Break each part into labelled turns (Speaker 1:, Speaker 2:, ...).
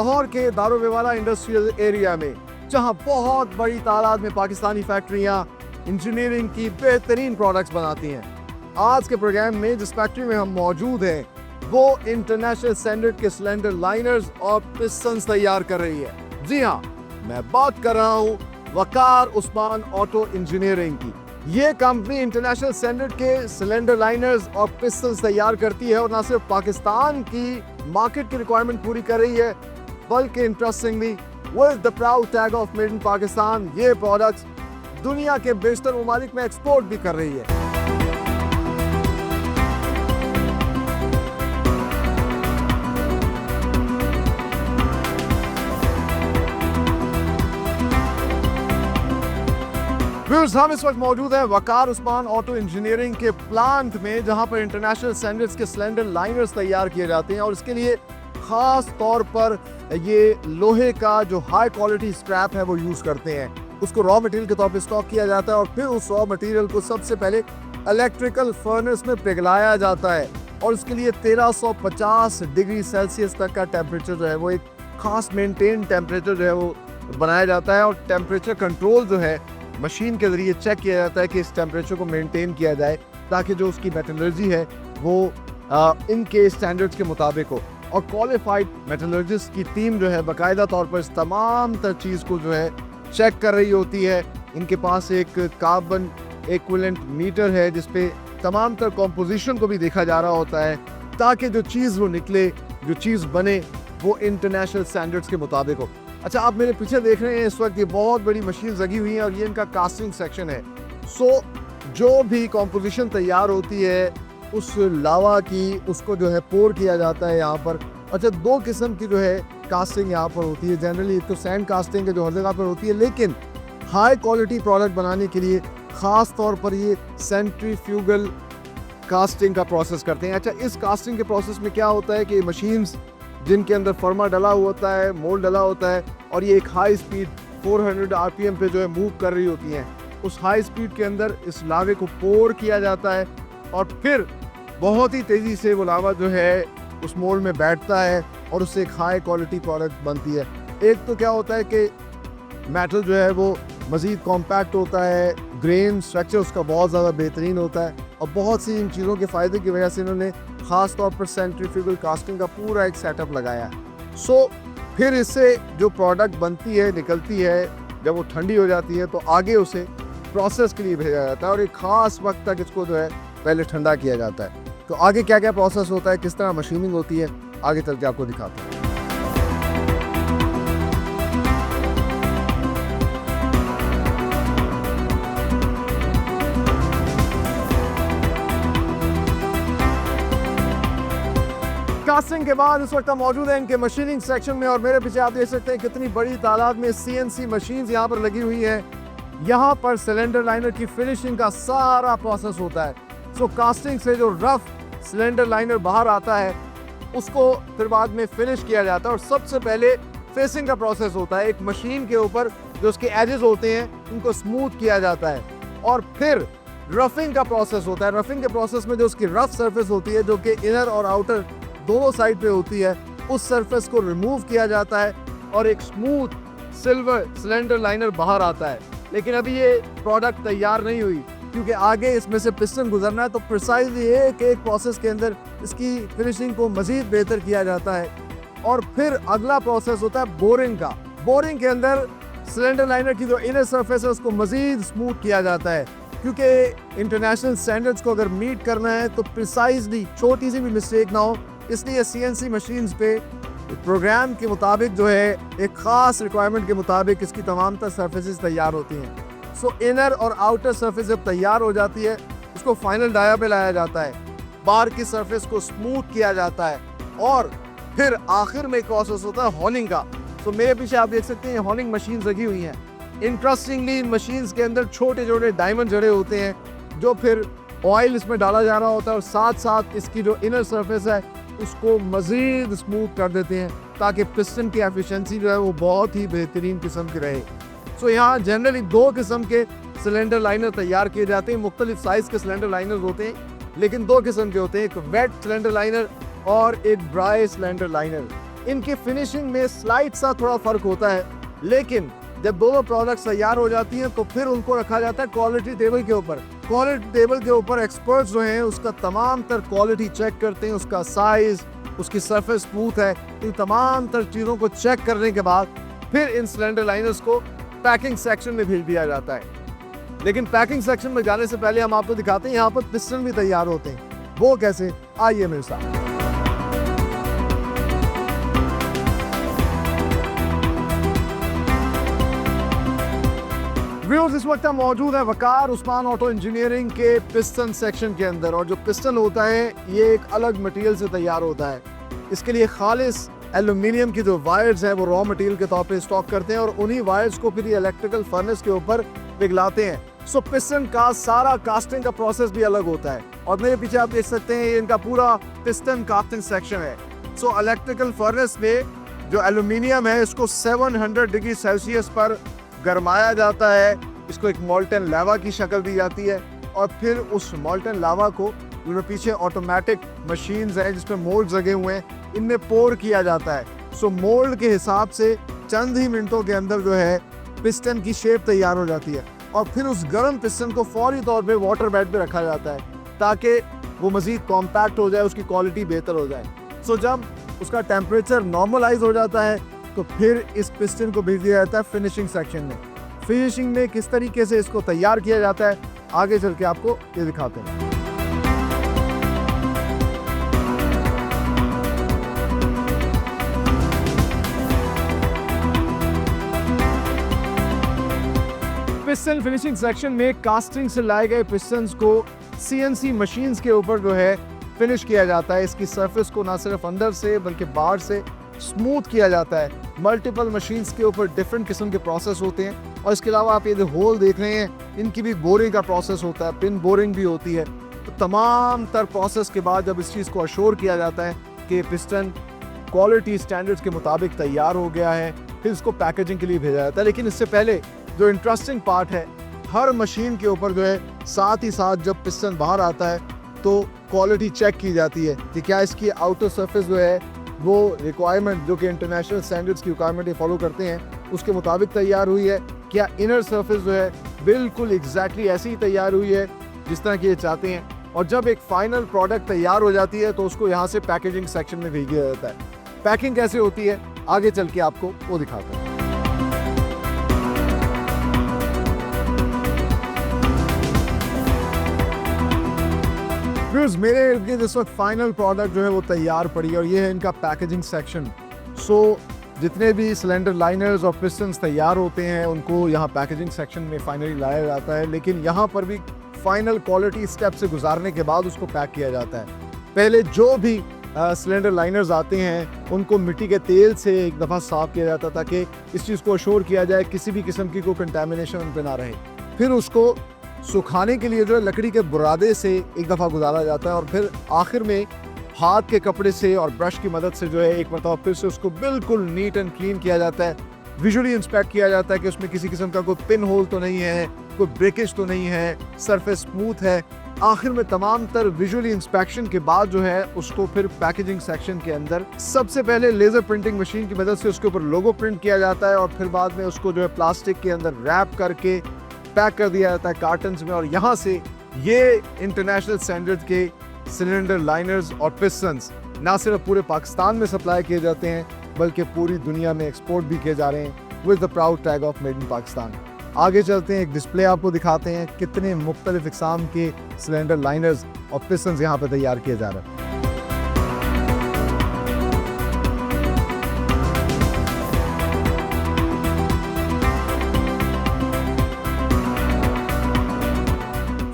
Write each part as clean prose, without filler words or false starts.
Speaker 1: लाहौर के Darul industrial area में, जहां बहुत बड़ी तादाद में पाकिस्तानी फैक्ट्रियां इंजीनियरिंग की बेहतरीन प्रोडक्ट्स बनाती हैं। आज के प्रोग्राम में जिस फैक्ट्री में हम मौजूद हैं वो इंटरनेशनल स्टैंडर्ड के सिलेंडर लाइनर्स और पिस्टन्स तैयार कर रही है। जी हाँ, मैं बात कर रहा हूँ वकार उस्मान ऑटो इंजीनियरिंग की। ये कंपनी इंटरनेशनल स्टैंडर्ड के सिलेंडर लाइनर्स और पिस्टन्स तैयार करती है और ना सिर्फ पाकिस्तान की मार्केट की रिक्वायरमेंट पूरी कर रही है, बल्कि interestingly with the proud tag of made in Pakistan ये प्रोडक्ट्स दुनिया के बेशतर ममालिक में एक्सपोर्ट भी कर रही है। हम इस वक्त मौजूद है वकार उस्मान ऑटो इंजीनियरिंग के प्लांट में, जहां पर इंटरनेशनल स्टैंडर्ड्स के सिलेंडर लाइनर्स तैयार किए जाते हैं और इसके लिए खास तौर पर ये लोहे का जो हाई क्वालिटी स्क्रैप है वो यूज करते हैं। उसको रॉ मटेरियल के तौर पे स्टॉक किया जाता है और फिर उस रॉ मटेरियल को सबसे पहले इलेक्ट्रिकल फर्नेस में पिघलाया जाता है और उसके लिए 1350 डिग्री सेल्सियस तक का टेम्परेचर जो है वो एक खास मेंटेन टेम्परेचर जो है वो बनाया जाता है। और टेम्परेचर कंट्रोल जो है मशीन के जरिए चेक किया जाता है कि इस टेम्परेचर को मेंटेन किया जाए ताकि जो उसकी मेटलर्जी है वो इनके स्टैंडर्ड्स के मुताबिक हो। और क्वालिफाइड मेटलर्जिस्ट की टीम जो है बाकायदा तौर पर इस तमाम तर चीज़ को जो है चेक कर रही होती है। इनके पास एक कार्बन इक्विवेलेंट मीटर है जिसपे तमाम तर कॉम्पोजिशन को भी देखा जा रहा होता है ताकि जो चीज़ वो निकले, जो चीज़ बने वो इंटरनेशनल स्टैंडर्ड्स के मुताबिक हो। अच्छा, आप मेरे पीछे देख रहे हैं इस वक्त ये बहुत बड़ी मशीन लगी हुई है और ये इनका कास्टिंग सेक्शन है। सो जो भी कॉम्पोजिशन तैयार होती है उस लावा की, उसको जो है पोर किया जाता है यहाँ पर। अच्छा, दो किस्म की जो है कास्टिंग यहाँ पर होती है। जनरली एक तो सैंड कास्टिंग है जो हर जगह पर होती है, लेकिन हाई क्वालिटी प्रोडक्ट बनाने के लिए ख़ास तौर पर ये सेंट्रीफ्यूगल कास्टिंग का प्रोसेस करते हैं। अच्छा, इस कास्टिंग के प्रोसेस में क्या होता है कि मशीन्स जिनके अंदर फर्मा डला हुआ होता है, मोल्ड डला होता है और ये एक हाई स्पीड 400 आरपीएम पे जो है मूव कर रही होती हैं, उस हाई स्पीड के अंदर इस लावे को पोर किया जाता है और फिर बहुत ही तेज़ी से वो लावा जो है उस मोल्ड में बैठता है और उससे एक हाई क्वालिटी प्रोडक्ट बनती है। एक तो क्या होता है कि मेटल जो है वो मज़ीद कॉम्पैक्ट होता है, ग्रेन स्ट्रक्चर उसका बहुत ज़्यादा बेहतरीन होता है और बहुत सी इन चीज़ों के फ़ायदे की वजह से इन्होंने ख़ास तौर पर सेंट्रीफ्यूगल कास्टिंग का पूरा एक सेटअप लगाया है। सो फिर इससे जो प्रोडक्ट बनती है, निकलती है, जब वो ठंडी हो जाती है तो आगे उसे प्रोसेस के लिए भेजा जाता है और एक ख़ास वक्त तक इसको जो है पहले ठंडा किया जाता है। तो आगे क्या क्या प्रोसेस होता है, किस तरह मशीनिंग होती है, आगे चल के आपको दिखाता हूँ। कास्टिंग के बाद इस वक्त हम मौजूद हैं इनके मशीनिंग सेक्शन में और मेरे पीछे आप देख सकते हैं कितनी बड़ी तादाद में सीएनसी मशीन्स यहाँ पर लगी हुई हैं। यहाँ पर सिलेंडर लाइनर की फिनिशिंग का सारा प्रोसेस होता है। सो कास्टिंग से जो रफ सिलेंडर लाइनर बाहर आता है उसको फिर बाद में फिनिश किया जाता है और सबसे पहले फेसिंग का प्रोसेस होता है। एक मशीन के ऊपर जो उसके एजेस होते हैं उनको स्मूथ किया जाता है और फिर रफिंग का प्रोसेस होता है। रफिंग के प्रोसेस में जो उसकी रफ सरफेस होती है जो कि इनर और आउटर दोनों साइड पे होती है, उस सरफेस को रिमूव किया जाता है और एक स्मूथ सिल्वर सिलेंडर लाइनर बाहर आता है। लेकिन अभी ये प्रोडक्ट तैयार नहीं हुई क्योंकि आगे इसमें से पिस्टन गुजरना है, तो प्रिसाइजली एक एक प्रोसेस के अंदर इसकी फिनिशिंग को मज़ीद बेहतर किया जाता है। और फिर अगला प्रोसेस होता है बोरिंग का। बोरिंग के अंदर सिलेंडर लाइनर की जो इनर सरफेस है उसको मज़ीद स्मूथ किया जाता है क्योंकि इंटरनेशनल स्टैंडर्ड्स को अगर मीट करना है तो प्रिसाइजली छोटी सी भी मिस्टेक ना हो, इसलिए सीएनसी मशीन्स पे प्रोग्राम के मुताबिक जो है एक ख़ास रिक्वायरमेंट के मुताबिक इसकी तमाम तर सरफेसेस तैयार होती हैं। सो इनर और आउटर सरफेस जब तैयार हो जाती है उसको फाइनल डाया पे लाया जाता है, बार की सरफेस को स्मूथ किया जाता है और फिर आखिर में एक प्रोसेस होता है हॉलिंग का। तो मेरे पीछे आप देख सकते हैं हॉलिंग मशीन लगी हुई हैं। इंटरेस्टिंगली इन मशीन्स के अंदर छोटे छोटे डायमंड जड़े होते हैं जो फिर ऑयल इसमें डाला जा रहा होता है और साथ साथ इसकी जो इनर सरफेस है उसको मज़ीद स्मूथ कर देते हैं ताकि पिस्टन की एफिशिएंसी जो है वो बहुत ही बेहतरीन किस्म की रहे। सो यहाँ जनरली दो किस्म के सिलेंडर लाइनर तैयार किए जाते हैं। मुख्तलिफ साइज़ के सिलेंडर लाइनर होते हैं लेकिन दो किस्म के होते हैं, एक वेट सिलेंडर लाइनर और एक ड्राई सिलेंडर लाइनर। इनकी फिनिशिंग में स्लाइड सा थोड़ा फर्क होता है, लेकिन जब दोनों प्रोडक्ट्स तैयार हो जाती हैं तो फिर उनको रखा जाता है क्वालिटी टेबल के ऊपर। क्वालिटी टेबल के ऊपर एक्सपर्ट्स जो हैं उसका तमाम तर क्वालिटी चेक करते हैं, उसका साइज, उसकी सरफेस स्मूथ है, इन तमाम तर चीज़ों को चेक करने के बाद फिर इन सिलेंडर लाइनर्स को पैकिंग सेक्शन में भेज दिया जाता है। लेकिन पैकिंग सेक्शन में जाने से पहले हम आपको दिखाते हैं यहाँ पर पिस्टन भी तैयार होते हैं। वो कैसे, आइए मेरे साथ। व्यूअर्स, इस वक्त हम मौजूद है वकार उस्मान ऑटो इंजीनियरिंग के पिस्टन सेक्शन के अंदर, और जो पिस्टन होता है ये एक अलग मटेरियल से तैयार होता है। इसके लिए खालिस एल्यूमिनियम की जो वायर्स हैं वो रॉ मटेरियल के तौर पे स्टॉक करते हैं और उन्हीं वायर्स को फिर इलेक्ट्रिकल फर्नेस के ऊपर पिघलाते हैं। सो पिस्टन का सारा कास्टिंग का प्रोसेस भी अलग होता है, और मेरे पीछे आप देख सकते हैं ये इनका पूरा पिस्टन कास्टिंग सेक्शन है। सो इलेक्ट्रिकल फर्नेस में जो एल्यूमिनियम है इसको 700 डिग्री सेल्सियस पर गरमाया जाता है, इसको एक मोल्टन लावा की शक्ल दी जाती है, और फिर उस मोल्टन लावा को जो पीछे ऑटोमेटिक मशीन्स हैं जिसमें मोल्ड लगे हुए हैं इनमें पोर किया जाता है। सो मोल्ड के हिसाब से चंद ही मिनटों के अंदर जो है पिस्टन की शेप तैयार हो जाती है, और फिर उस गर्म पिस्टन को फौरी तौर पे वाटर बेड पे रखा जाता है ताकि वो मज़ीद कॉम्पैक्ट हो जाए, उसकी क्वालिटी बेहतर हो जाए। सो जब उसका टेम्परेचर नॉर्मलाइज हो जाता है तो फिर इस पिस्टन को भेज दिया जाता है फिनिशिंग सेक्शन में। फिनिशिंग में किस तरीके से इसको तैयार किया जाता है आगे चल के आपको ये दिखाते हैं। पिस्टन फिनिशिंग सेक्शन में कास्टिंग से लाए गए पिस्टन्स को CNC मशीन्स के ऊपर जो है फिनिश किया जाता है। इसकी सरफेस को ना सिर्फ अंदर से बल्कि बाहर से स्मूथ किया जाता है। मल्टीपल मशीन्स के ऊपर डिफरेंट किस्म के प्रोसेस होते हैं, और इसके अलावा आप ये जो होल देख रहे हैं इनकी भी बोरिंग का प्रोसेस होता है, पिन बोरिंग भी होती है। तो तमाम तर प्रोसेस के बाद जब इस चीज़ को अश्योर किया जाता है कि पिस्टन क्वालिटी स्टैंडर्ड्स के मुताबिक तैयार हो गया है, फिर इसको पैकेजिंग के लिए भेजा जाता है। लेकिन इससे पहले जो इंटरेस्टिंग पार्ट है, हर मशीन के ऊपर जो है साथ ही साथ जब पिस्टन बाहर आता है तो क्वालिटी चेक की जाती है कि क्या इसकी आउटर सरफेस जो है वो रिक्वायरमेंट जो कि इंटरनेशनल स्टैंडर्ड्स की रिक्वायरमेंट फॉलो करते हैं उसके मुताबिक तैयार हुई है, क्या इनर सरफेस जो है बिल्कुल एग्जैक्टली ऐसी ही तैयार हुई है जिस तरह की ये चाहते हैं। और जब एक फाइनल प्रोडक्ट तैयार हो जाती है तो उसको यहाँ से पैकेजिंग सेक्शन में भेज दिया जाता है। पैकिंग कैसे होती है आगे चल के आपको वो दिखाते हैं। मेरे इर्द गिर्द इस वक्त फाइनल प्रोडक्ट जो है वो तैयार पड़ी है, और ये है इनका पैकेजिंग सेक्शन। सो जितने भी सिलेंडर लाइनर्स और पिस्टन्स तैयार होते हैं उनको यहाँ पैकेजिंग सेक्शन में फाइनली लाया जाता है, लेकिन यहाँ पर भी फाइनल क्वालिटी स्टेप से गुजारने के बाद उसको पैक किया जाता है। पहले जो भी सिलेंडर लाइनर्स आते हैं उनको मिट्टी के तेल से एक दफ़ा साफ़ किया जाता ताकि इस चीज़ को अश्योर किया जाए किसी भी किस्म की कोई कंटेमिनेशन उन पर ना रहे। फिर उसको सुखाने के लिए जो है लकड़ी के बुरादे से एक दफ़ा गुजारा जाता है, और फिर आखिर में हाथ के कपड़े से और ब्रश की मदद से जो है एक मरतबा फिर से उसको बिल्कुल नीट एंड क्लीन किया जाता है। विजुअली इंस्पेक्ट किया जाता है कि उसमें किसी किस्म का कोई पिन होल तो नहीं है, कोई ब्रेकेज तो नहीं है, सरफेस स्मूथ है। आखिर में तमाम तर विजुअली इंस्पेक्शन के बाद जो है उसको फिर पैकेजिंग सेक्शन के अंदर सबसे पहले लेज़र प्रिंटिंग मशीन की मदद से उसके ऊपर लोगो प्रिंट किया जाता है, और फिर बाद में उसको जो है प्लास्टिक के अंदर रैप करके पैक कर दिया जाता है कार्टन्स में। और यहाँ से ये इंटरनेशनल स्टैंडर्ड के सिलेंडर लाइनर्स और पिस्टन्स ना सिर्फ पूरे पाकिस्तान में सप्लाई किए जाते हैं बल्कि पूरी दुनिया में एक्सपोर्ट भी किए जा रहे हैं with the proud tag of made in Pakistan. आगे चलते हैं, एक डिस्प्ले आपको दिखाते हैं कितने मुख्तलिफ इक़साम के सिलेंडर लाइनर्स और पिस्टन्स यहाँ पर तैयार किए जा रहे हैं।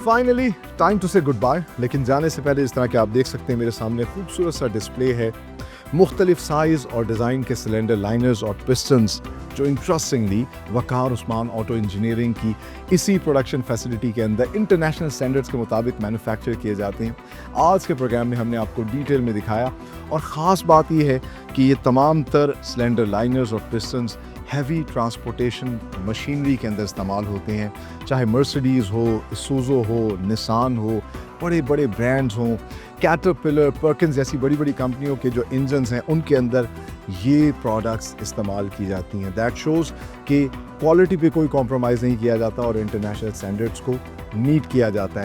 Speaker 1: फाइनली टाइम टू से गुड बाय। लेकिन जाने से पहले इस तरह के आप देख सकते हैं मेरे सामने खूबसूरत सा डिस्प्ले है मुख्तलिफ साइज़ और डिज़ाइन के सिलेंडर लाइनर्स और पिस्टन्स जो इंटरेस्टिंगली वकार उस्मान ऑटो इंजीनियरिंग की इसी प्रोडक्शन फैसिलिटी के अंदर इंटरनेशनल स्टैंडर्ड्स के मुताबिक मैन्युफैक्चर किए जाते हैं। आज के प्रोग्राम में हमने आपको डिटेल में दिखाया, और ख़ास बात यह है कि ये तमाम तर सिलेंडर लाइनर्स और पिस्टन्स हैवी ट्रांसपोर्टेशन मशीनरी के अंदर इस्तेमाल होते हैं, चाहे मर्सिडीज़ हो, इसूज़ो हो, निसान हो, बड़े बड़े ब्रांड्स हों, कैटरपिलर, पर्किंस जैसी बड़ी बड़ी कंपनियों के जो इंजन्स हैं उनके अंदर ये प्रोडक्ट्स इस्तेमाल की जाती हैं। दैट शोज़ कि क्वालिटी पे कोई कॉम्प्रोमाइज़ नहीं किया जाता और इंटरनेशनल स्टैंडर्ड्स को मीट किया जाता है।